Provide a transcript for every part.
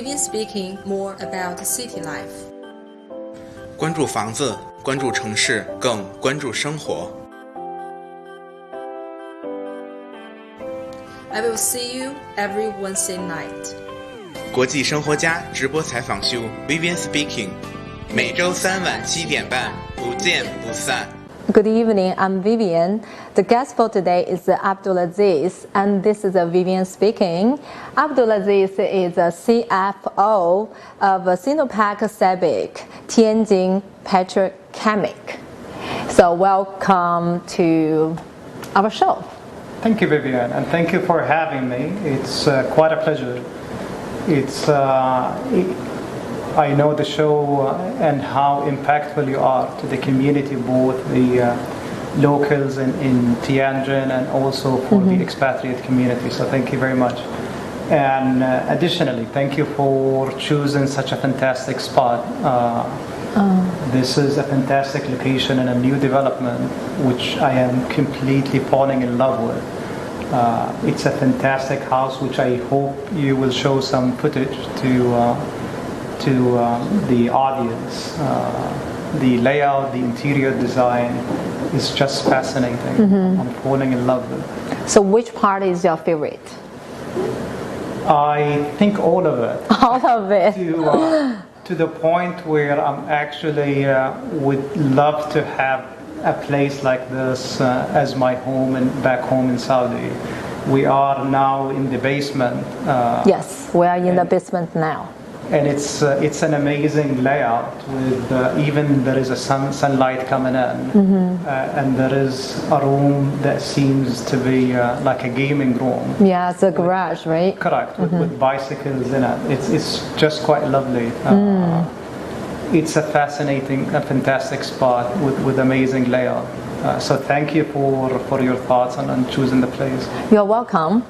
Vivian speaking more about city life. 关注房子，关注城市，更关注生活。I will see you every Wednesday night. 国际生活家直播采访秀 Vivian Speaking， 每周3晚7点半，不见不散。Good evening, I'm Vivian. The guest for today is Abdulaziz, and this is Vivian speaking. Abdulaziz is a CFO of Sinopec Sabic, Tianjin Petrochemic. So welcome to our show. Thank you, Vivian, and thank you for having me. It's quite a pleasure. I know the show and how impactful you are to the community, both the locals in Tianjin and also for the expatriate community. So thank you very much. And additionally, thank you for choosing such a fantastic spot. This is a fantastic location and a new development, which I am completely falling in love with. It's a fantastic house, which I hope you will show some footage to the audience. The layout, the interior design is just fascinating. I'm falling in love with it. So which part is your favorite? I think all of it. All of it. To the point where I'm actually would love to have a place like this as my home and back home in Saudi. We are now in the basement. Yes, we are in the basement now. And it's an amazing layout with even there is a sunlight coming in, and there is a room that seems to be like a gaming room. Yeah, it's a garage, right? Correct, with bicycles in it. It's just quite lovely. It's a fantastic spot with amazing layout. So thank you for your thoughts on choosing the place. You're welcome.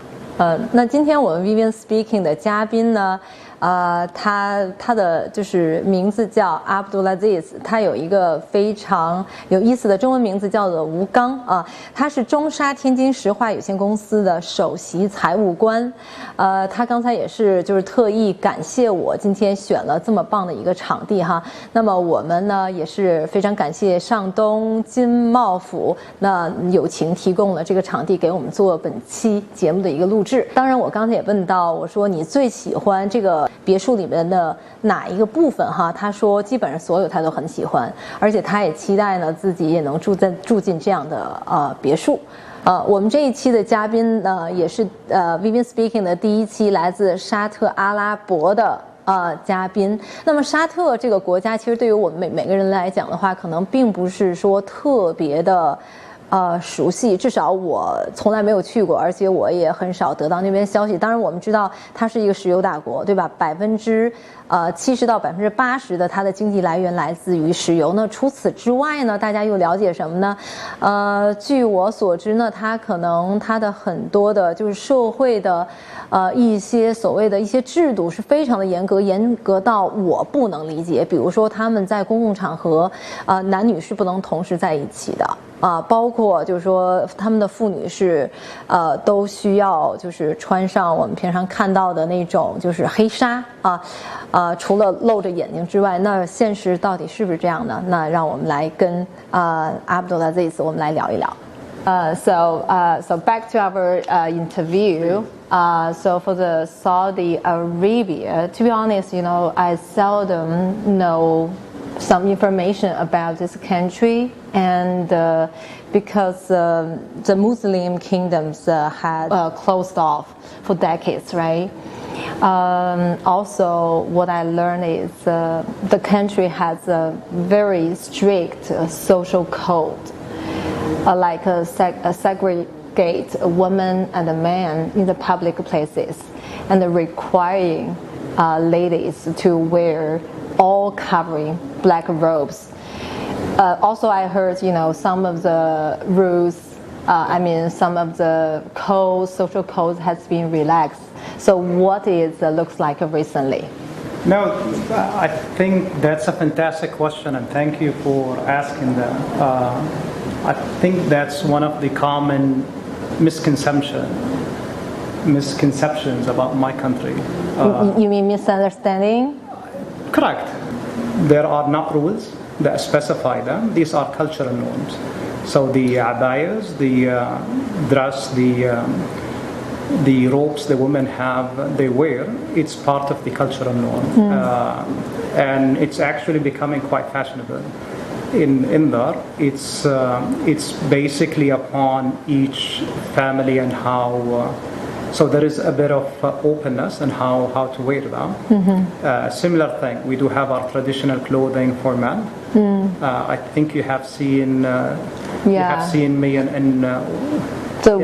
那今天我们 Vivian Speaking 的嘉宾呢，他的就是名字叫 Abdulaziz， 他有一个非常有意思的中文名字叫做吴刚啊，他是中沙天津石化有限公司的首席财务官，他刚才也是就是特意感谢我今天选了这么棒的一个场地哈，那么我们呢也是非常感谢上东金茂府那友情提供了这个场地给我们做本期节目的一个录制。当然我刚才也问到我说你最喜欢这个别墅里面的哪一个部分哈？他说基本上所有他都很喜欢，而且他也期待呢自己也能住进这样的别墅。我们这一期的嘉宾呢也是Vivian Speaking 的第一期来自沙特阿拉伯的嘉宾。那么沙特这个国家其实对于我们每个人来讲的话，可能并不是说特别的熟悉，至少我从来没有去过，而且我也很少得到那边消息。当然我们知道它是一个石油大国，对吧？70%到80%的它的经济来源来自于石油。那除此之外呢，大家又了解什么呢？据我所知呢，它可能它的很多的就是社会的一些所谓的一些制度是非常的严格到我不能理解。比如说他们在公共场合男女是不能同时在一起的。包括就是说他们的妇女是都需要就是穿上我们平常看到的那种就是黑纱除了露着眼睛之外，那现实到底是不是这样呢？那让我们来跟Abdulaziz 我们来聊一聊。So back to our interview. So for the Saudi Arabia, to be honest, I seldom know some information about this country, and because the Muslim kingdoms had closed off for decades, right? Also, what I learned is the country has a very strict social code, like segregate a woman and a man in the public places, and requiring ladies to wear all covering black robes. Also, I heard, some of the rules, some of the social codes has been relaxed. So what looks like recently? No, I think that's a fantastic question, and thank you for asking that. I think that's one of the common misconceptions misconceptions about my country. You mean misunderstanding? Correct. There are not rules that specify them. These are cultural norms. So the abayas, the dress, the robes the women they wear, it's part of the cultural norm. And it's actually becoming quite fashionable. In there, it's basically upon each family and how. So there is a bit of openness in how to wear them. Similar thing, we do have our traditional clothing for men. I think you have seen me in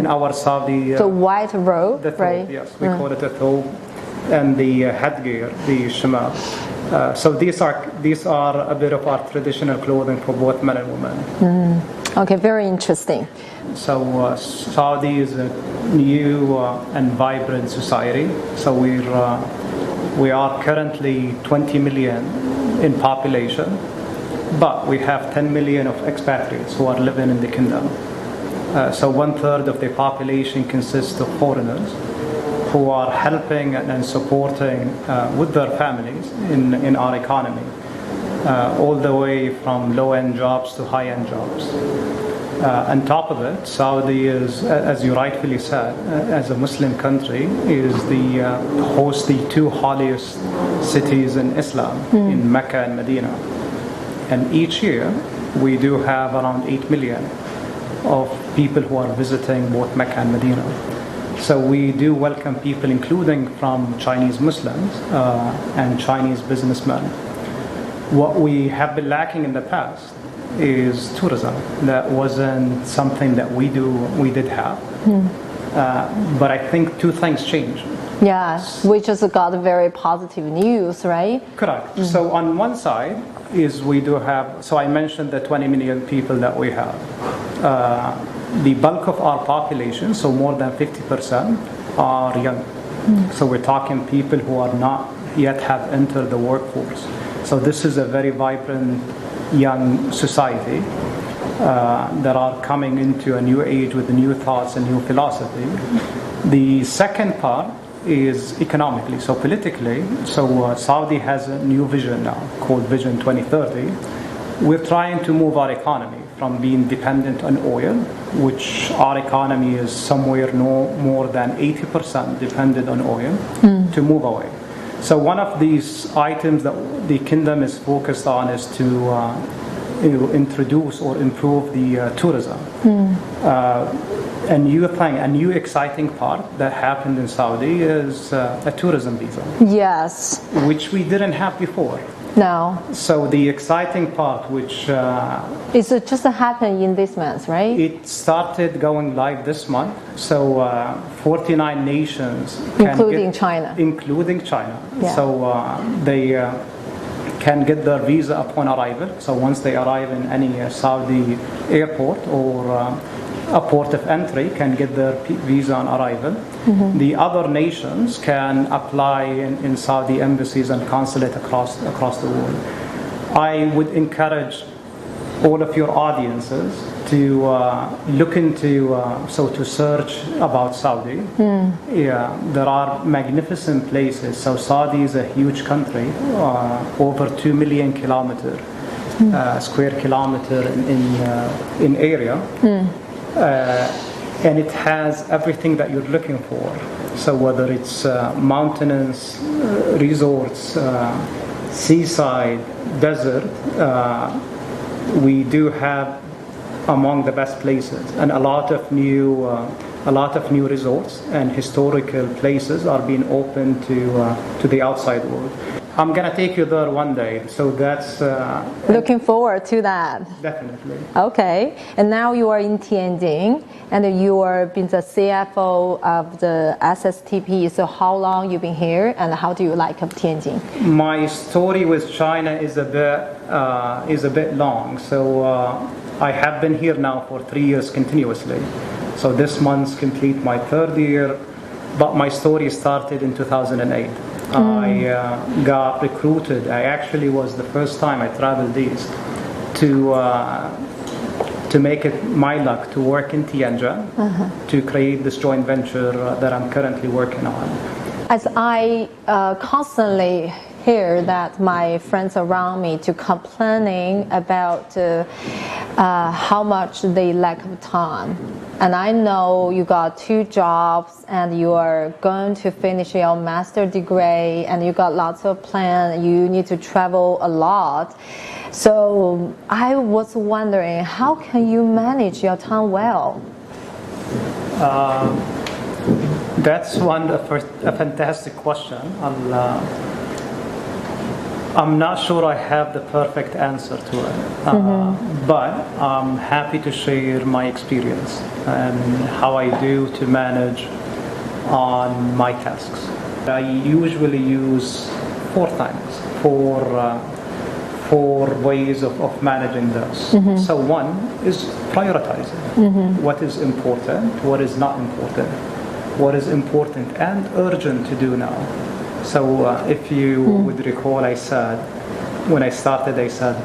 our Saudi. The white robe, the thobe, right? Yes, we call it a thobe, and the headgear, the shamal. So these are a bit of our traditional clothing for both men and women. Okay, very interesting. So Saudi is a new and vibrant society. So we are currently 20 million in population, but we have 10 million of expatriates who are living in the kingdom. So 1/3 of the population consists of foreigners who are helping and supporting with their families in our economy, all the way from low-end jobs to high-end jobs. On top of it, Saudi is, as you rightfully said, as a Muslim country, is hosts the two holiest cities in Islam, in Mecca and Medina. And each year, we do have around 8 million of people who are visiting both Mecca and Medina. So we do welcome people, including from Chinese Muslims and Chinese businessmen. What we have been lacking in the past is tourism. That wasn't something that we did have. But I think two things changed. Yeah, we just got very positive news, right? Correct. So on one side is we do have, so I mentioned the 20 million people that we have. The bulk of our population, so more than 50%, are young. So we're talking people who are not yet have entered the workforce. So this is a very vibrant young society that are coming into a new age with new thoughts and new philosophy. The second part is economically, so politically. So Saudi has a new vision now called Vision 2030. We're trying to move our economy from being dependent on oil, which our economy is somewhere no more than 80% dependent on oil, to move away. So one of these items that the kingdom is focused on is to introduce or improve the tourism. A new thing, a new exciting part that happened in Saudi is a tourism visa. Yes. Which we didn't have before. No. So the exciting part, which it's just happened in this month, right? It started going live this month. So 49 nations, including China. Including China. Yeah. So they can get their visa upon arrival. So once they arrive in any Saudi airport or a port of entry, can get their visa on arrival. The other nations can apply in Saudi embassies and consulate across the world. I would encourage all of your audiences to look into, to search about Saudi. Yeah, there are magnificent places. So Saudi is a huge country, over 2 million square kilometer in area. And it has everything that you're looking for. So whether it's mountainous resorts, seaside, desert, we do have among the best places, and a lot of new resorts and historical places are being opened to the outside world. I'm gonna take you there one day, so that's looking forward to that. Definitely. Okay, and now you are in Tianjin, and you are been the CFO of the SSTP. So how long you been here, and how do you like Tianjin? My story with China is a bit long. So I have been here now for 3 years continuously. So this month's complete my 3rd year, but my story started in 2008. I got recruited. I actually was the first time I traveled east to to make it my luck to work in Tianjin to create this joint venture that I'm currently working on. As I constantly hear that my friends around me to complaining about how much they lack of time, and I know you got 2 jobs and you are going to finish your master degree and you got lots of plans, you need to travel a lot. So I was wondering, how can you manage your time well? That's a fantastic question. I'm not sure I have the perfect answer to it, but I'm happy to share my experience and how I do to manage on my tasks. I usually use 4 things, four ways of managing this. So one is prioritizing what is important, what is not important, what is important and urgent to do now. So if you would recall, when I started, I said,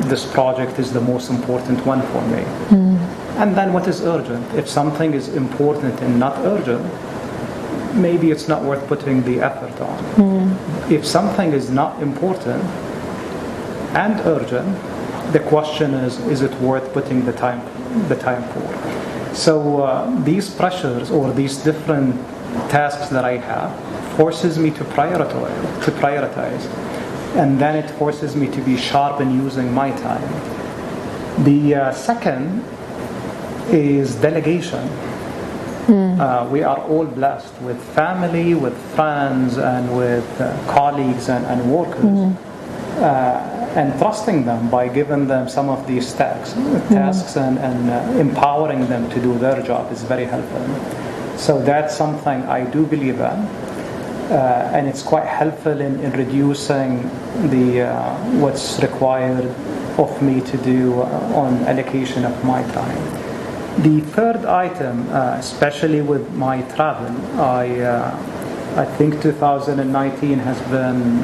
this project is the most important one for me. And then what is urgent? If something is important and not urgent, maybe it's not worth putting the effort on. If something is not important and urgent, the question is it worth putting the time for? So these pressures or these different tasks that I have forces me to prioritize, and then it forces me to be sharp in using my time. The second is delegation. We are all blessed with family, with friends, and with colleagues and workers, and trusting them by giving them some of these tasks and empowering them to do their job is very helpful. So that's something I do believe in. And it's quite helpful in reducing what's required of me to do on allocation of my time. The third item, especially with my travel, I think 2019 has been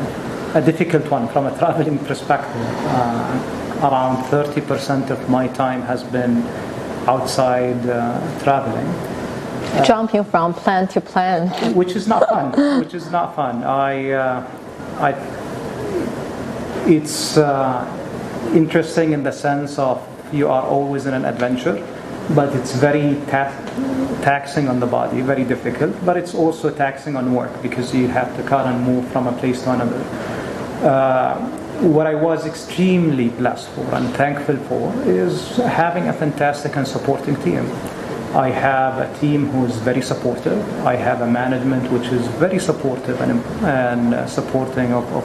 a difficult one from a traveling perspective. Around 30% of my time has been outside traveling. Jumping from plan to plan, which is not fun. It's interesting in the sense of you are always in an adventure, but it's very taxing on the body, very difficult. But it's also taxing on work because you have to cut and move from a place to another. What I was extremely blessed for and thankful for is having a fantastic and supporting team. I have a team who is very supportive. I have a management which is very supportive and supporting of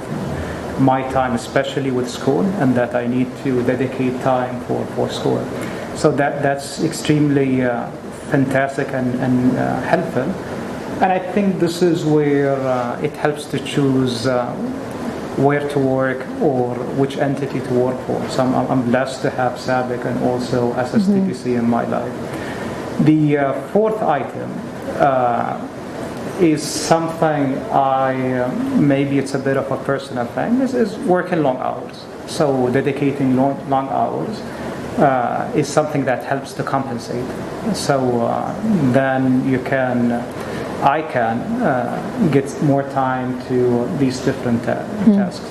my time, especially with school, and that I need to dedicate time for school. So that's extremely fantastic and helpful. And I think this is where it helps to choose where to work or which entity to work for. So I'm blessed to have SABIC and also SSTPC in my life. The fourth item is something maybe it's a bit of a personal thing, is working long hours. So dedicating long hours is something that helps to compensate. So then I can get more time to these different tasks.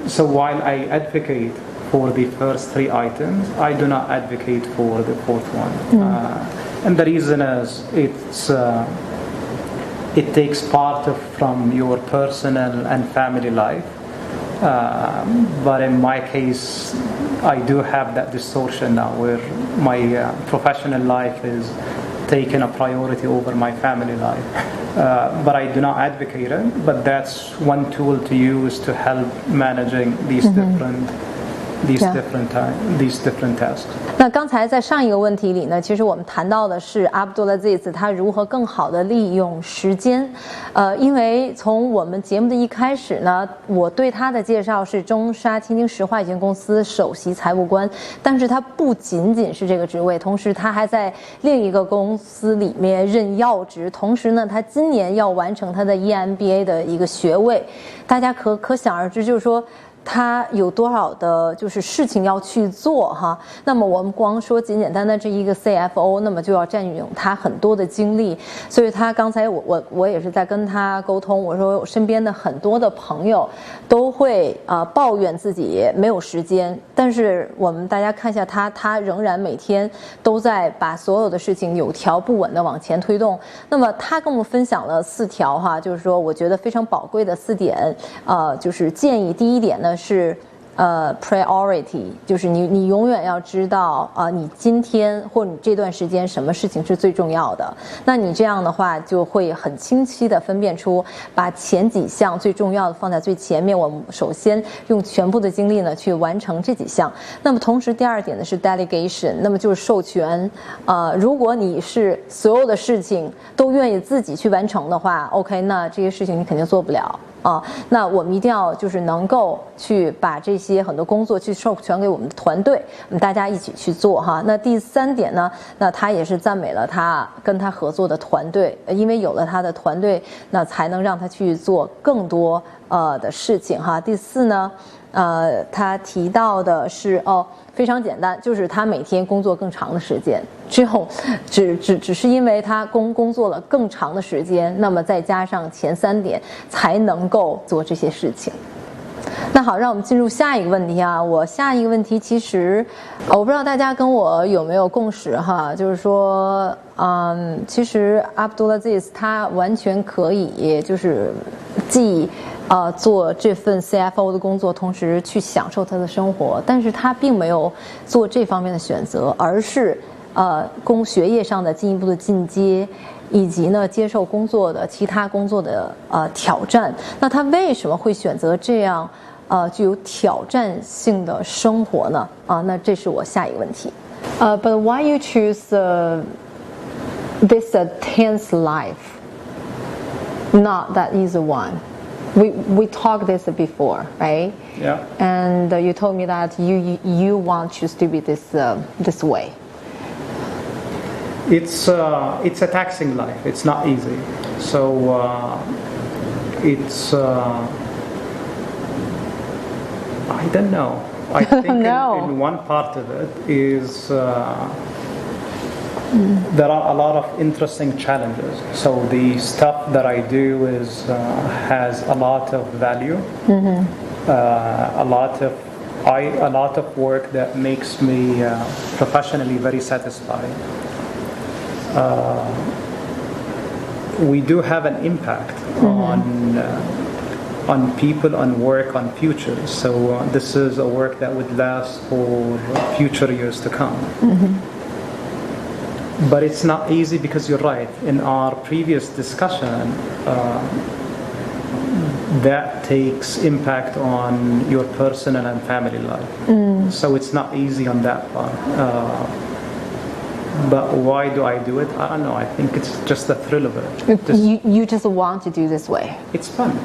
So while I advocate for the first 3 items, I do not advocate for the fourth one. And the reason is it takes part from your personal and family life. But in my case, I do have that distortion now where my professional life is taking a priority over my family life. But I do not advocate it, but that's one tool to use to help managing these different tasks. 那刚才在上一个问题里呢，其实我们谈到的是 Abdulaziz 他如何更好的利用时间。因为从我们节目的一开始呢，我对他的介绍是中沙天津石化有限公司首席财务官，但是他不仅仅是这个职位，同时他还在另一个公司里面任要职，同时呢，他今年要完成他的 EMBA 的一个学位。大家可想而知，就是说他有多少的就是事情要去做哈？那么我们光说简单的这一个 CFO， 那么就要占用他很多的精力。所以他刚才我也是在跟他沟通，我说我身边的很多的朋友都会抱怨自己没有时间，但是我们大家看一下他仍然每天都在把所有的事情有条不紊的往前推动。那么他跟我们分享了4条哈，就是说我觉得非常宝贵的4点，就是建议第一点呢是priority， 就是你永远要知道你今天或你这段时间什么事情是最重要的。那你这样的话就会很清晰的分辨出，把前几项最重要的放在最前面。我们首先用全部的精力呢去完成这几项。那么同时第2点呢是 delegation， 那么就是授权。如果你是所有的事情都愿意自己去完成的话 ，OK， 那这些事情你肯定做不了。那我们一定要就是能够去把这些很多工作去授权给我们的团队，我们大家一起去做哈。那第3点呢，那他也是赞美了他跟他合作的团队，因为有了他的团队，那才能让他去做更多的事情哈。第4呢，他提到的是非常简单，就是他每天工作更长的时间，只是因为他工作了更长的时间，那么再加上前3点才能够做这些事情。那好，让我们进入下一个问题啊。我下一个问题其实我不知道大家跟我有没有共识哈，就是说其实 Abdulaziz 他完全可以就是既做这份 CFO 的工作，同时去享受他的生活，但是他并没有做这方面的选择，而是学业上的进一步的进阶，以及呢接受其他工作的挑战。那他为什么会选择这样具有挑战性的生活呢？那这是我下一个问题。But why you choose this tense life, not that easy one? We talked this before, right? Yeah. And you told me that you want choose to be this way. It's a taxing life. It's not easy. So it's I don't know. I think No. in one part of it is there are a lot of interesting challenges. So the stuff that I do has a lot of value, a lot of work that makes me professionally very satisfied. We do have an impact on people, on work, on futures. So this is a work that would last for future years to come. But it's not easy because you're right. In our previous discussion, that takes impact on your personal and family life. So it's not easy on that part. But why do I do it? I don't know. I think it's just the thrill of it. You just want to do this way. It's fun.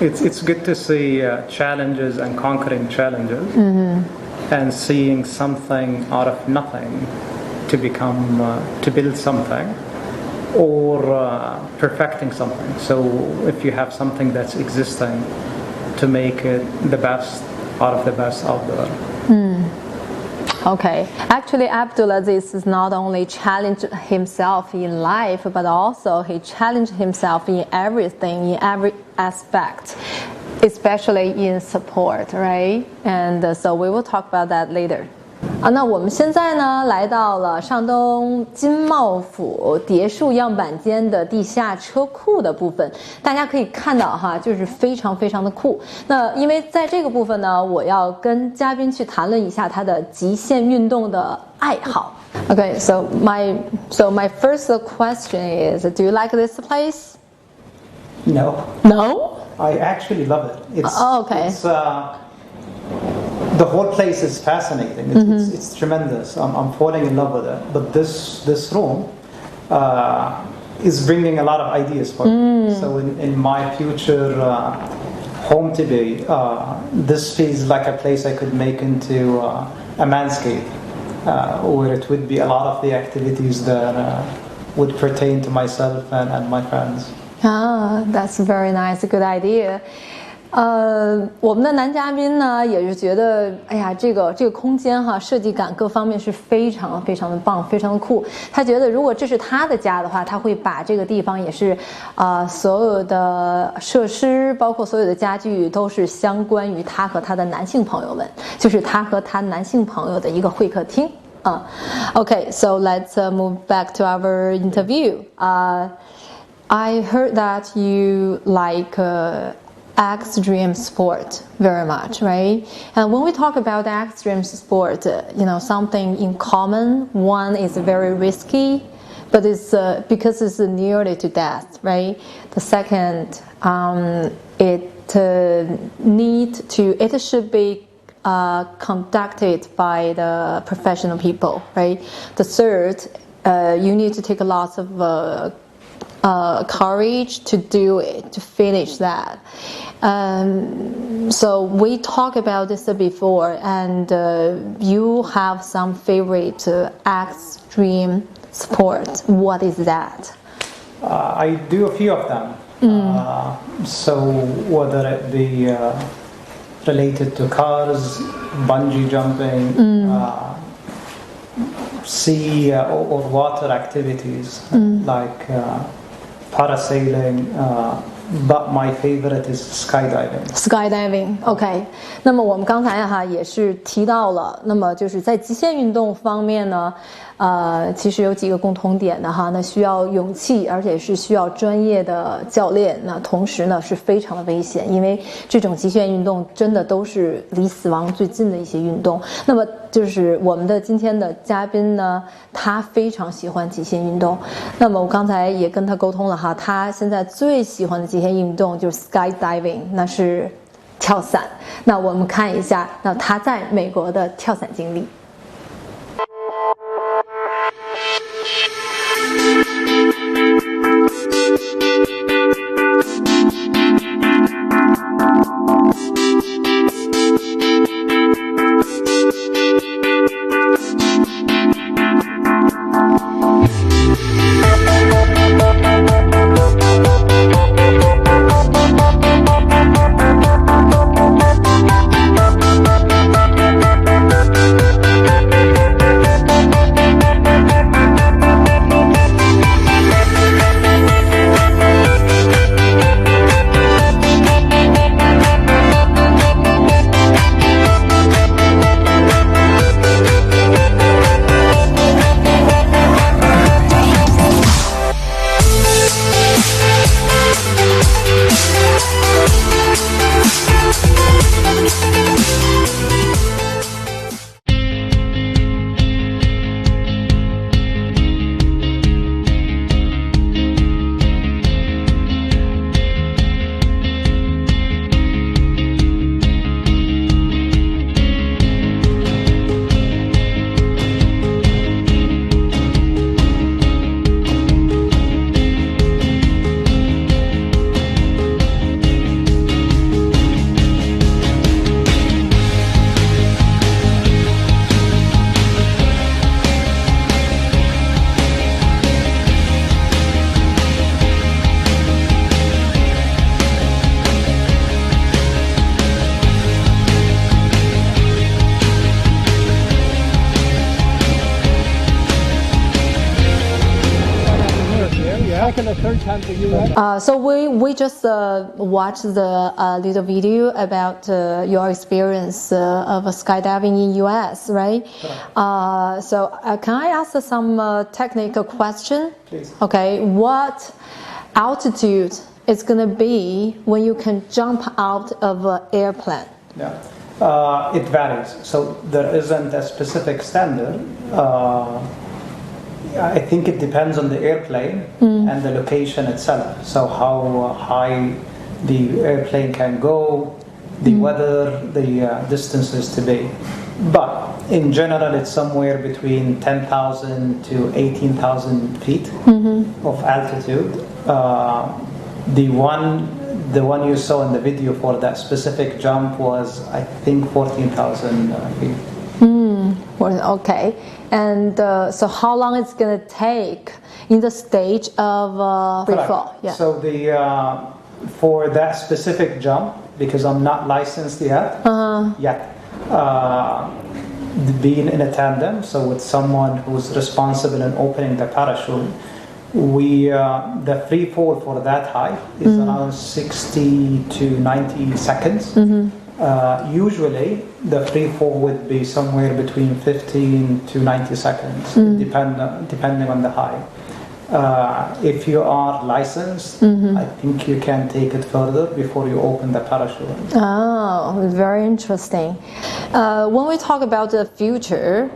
It's good to see challenges and conquering challenges, and seeing something out of nothing to build something, or perfecting something. So if you have something that's existing, to make it the best out of the best out there. Okay. Actually, Abdulaziz is not only challenged himself in life, but also he challenged himself in everything, in every aspect, especially in support, right? And so we will talk about that later. 那我们现在呢来到了上东金茂府蝶树样板间的地下车库的部分，大家可以看到哈，就是非常非常的酷。那因为在这个部分呢，我要跟嘉宾去谈论一下他的极限运动的爱好。Okay, so my first question is, do you like this place? No. No? I actually love it. Okay. The whole place is fascinating. It's tremendous. I'm falling in love with it. But this room is bringing a lot of ideas for me. So in my future home today, this feels like a place I could make into a manscape, where it would be a lot of the activities that would pertain to myself and my friends. That's very nice, a good idea. 我们的男嘉宾呢，也是觉得，哎呀，这个空间哈，设计感各方面是非常非常的棒，非常的酷。他觉得如果这是他的家的话，他会把这个地方也是，所有的设施，包括所有的家具，都是相关于他和他的男性朋友们，就是他和他男性朋友的一个会客厅。Okay, so let's move back to our interview. I heard that you like extreme sport very much, right? And when we talk about extreme sport, something in common. One is very risky, but it's because it's nearly to death, right? The second, it should be conducted by the professional people, right? The third, you need to take a lot of courage to do it, to finish that. So we talked about this before, and you have some favorite extreme sport. What is that? I do a few of them. So whether it be related to cars, bungee jumping, sea or water activities like parasailing, but my favorite is skydiving. Skydiving, OK. 那么我们刚才也是提到了，那么就是在极限运动方面呢，其实有几个共同点的那需要勇气，而且是需要专业的教练，那同时呢是非常的危险，因为这种极限运动真的都是离死亡最近的一些运动。那么就是我们的今天的嘉宾呢，他非常喜欢极限运动。那么我刚才也跟他沟通了他现在最喜欢的极限运动就是 skydiving， 那是跳伞。那我们看一下，那他在美国的跳伞经历。second or third time for you, right? So we just watched the little video about your experience of skydiving in US, right? So can I ask some technical question? Please. Okay, what altitude is going to be when you can jump out of an airplane? Yeah. It varies. So there isn't a specific standard. I think it depends on the airplane and the location itself. So how high the airplane can go, the weather, the distances to be. But in general, it's somewhere between 10,000 to 18,000 feet of altitude. The one you saw in the video for that specific jump was, I think, 14,000 feet. Okay. And so how long it's going to take in the stage of free fall? Yeah. So for that specific jump, because I'm not licensed yet. Being in a tandem, so with someone who's responsible in opening the parachute, the free fall for that height is around 60 to 90 seconds. Usually, the free fall would be somewhere between 15 to 90 seconds, depending on the height. If you are licensed, I think you can take it further before you open the parachute. Oh, very interesting. When we talk about the future,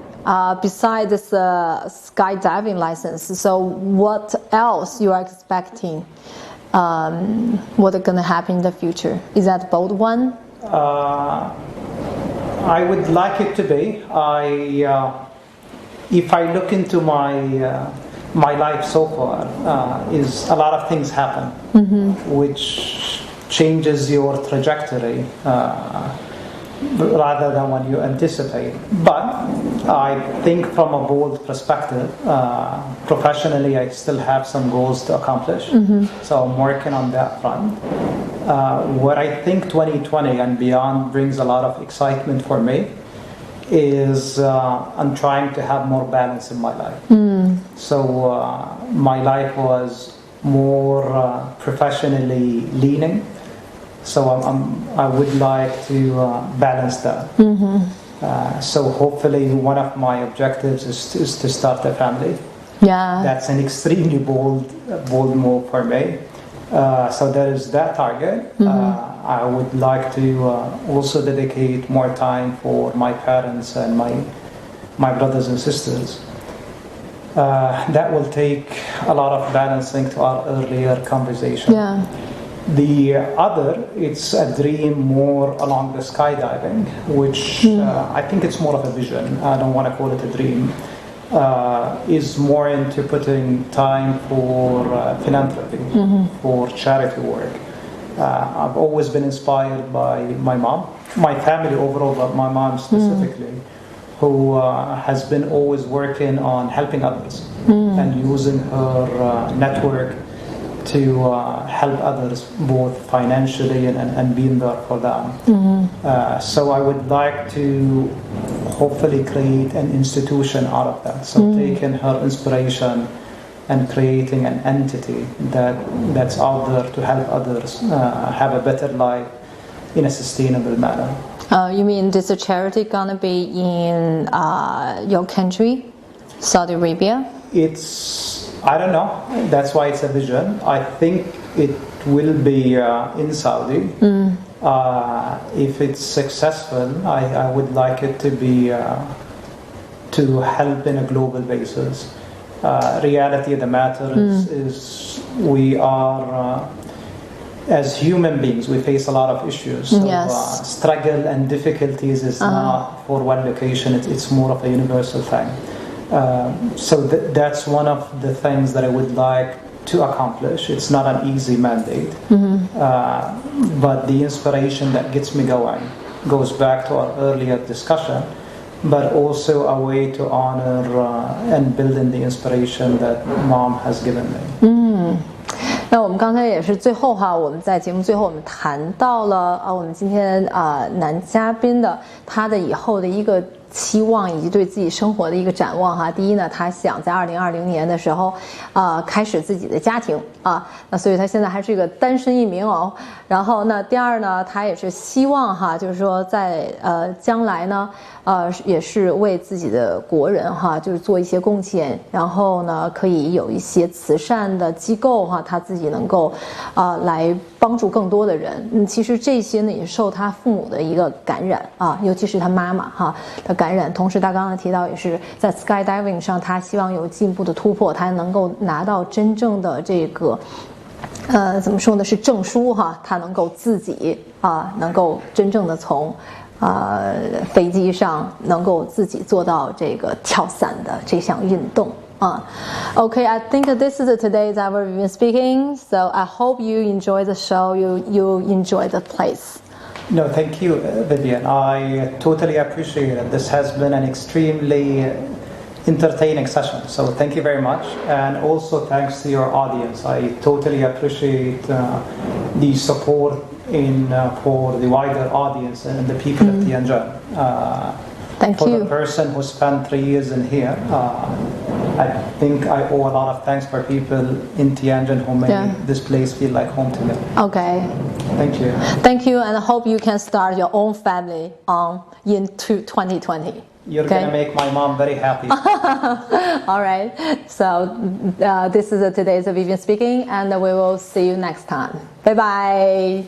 besides this skydiving license, so what else you are expecting? What is going to happen in the future? Is that bold one? I would like it to be. If I look into my life so far, is a lot of things happen, which changes your trajectory rather than what you anticipate. But I think from a bold perspective, professionally, I still have some goals to accomplish. So I'm working on that front. What I think 2020 and beyond brings a lot of excitement for me is I'm trying to have more balance in my life. So my life was more professionally leaning. So I would like to balance that. So hopefully one of my objectives is to start a family. Yeah. That's an extremely bold move for me. So there is that target. I would like to also dedicate more time for my parents and my brothers and sisters. That will take a lot of balancing to our earlier conversation. Yeah. The other, it's a dream more along the skydiving, which I think it's more of a vision. I don't want to call it a dream. Is more into putting time for philanthropy, for charity work. I've always been inspired by my mom, my family overall, but my mom specifically, who has been always working on helping others and using her network to help others both financially and being there for them. So I would like to hopefully create an institution out of that. So taking her inspiration and creating an entity that's out there to help others have a better life in a sustainable manner. You mean this charity gonna be in your country, Saudi Arabia? I don't know. That's why it's a vision. I think it will be in Saudi. If it's successful, I would like it to be to help in a global basis. Reality of the matter is we are, as human beings, we face a lot of issues. So, struggle and difficulties is not for one location. It's more of a universal thing. So that's one of the things that I would like to accomplish. It's not an easy mandate, but the inspiration that gets me going goes back to our earlier discussion, but also a way to honor and build in the inspiration that Mom has given me. 那我们刚才也是最后哈，我们在节目最后我们谈到了我们今天男嘉宾的他的以后的一个期望以及对自己生活的一个展望哈。第一呢，他想在2020年的时候开始自己的家庭那所以他现在还是一个单身一名哦。然后呢，第二呢，他也是希望哈，就是说在将来呢也是为自己的国人哈，就是做一些贡献，然后呢可以有一些慈善的机构哈，他自己能够来帮助更多的人。其实这些呢也受他父母的一个感染尤其是他妈妈哈的感染。同时他刚刚提到也是在 skydiving 上，他希望有进一步的突破，他能够拿到真正的这个怎么说呢，是证书哈，他能够自己能够真正的从飞机上能够自己做到这个跳伞的这项运动Okay, I think this is today's our Vivian speaking. So I hope you enjoy the show. You enjoy the place. No, thank you, Vivian. I totally appreciate it. This has been an extremely entertaining session. So thank you very much. And also thanks to your audience. I totally appreciate the support for the wider audience and the people of Tianjin. Thank For you. the person who spent 3 years in here, I think I owe a lot of thanks for people in Tianjin who made this place feel like home to me. Okay. Thank you. Thank you, and I hope you can start your own family in 2020. You're going to make my mom very happy. All right. So this is today's Vivian speaking, and we will see you next time. Bye-bye.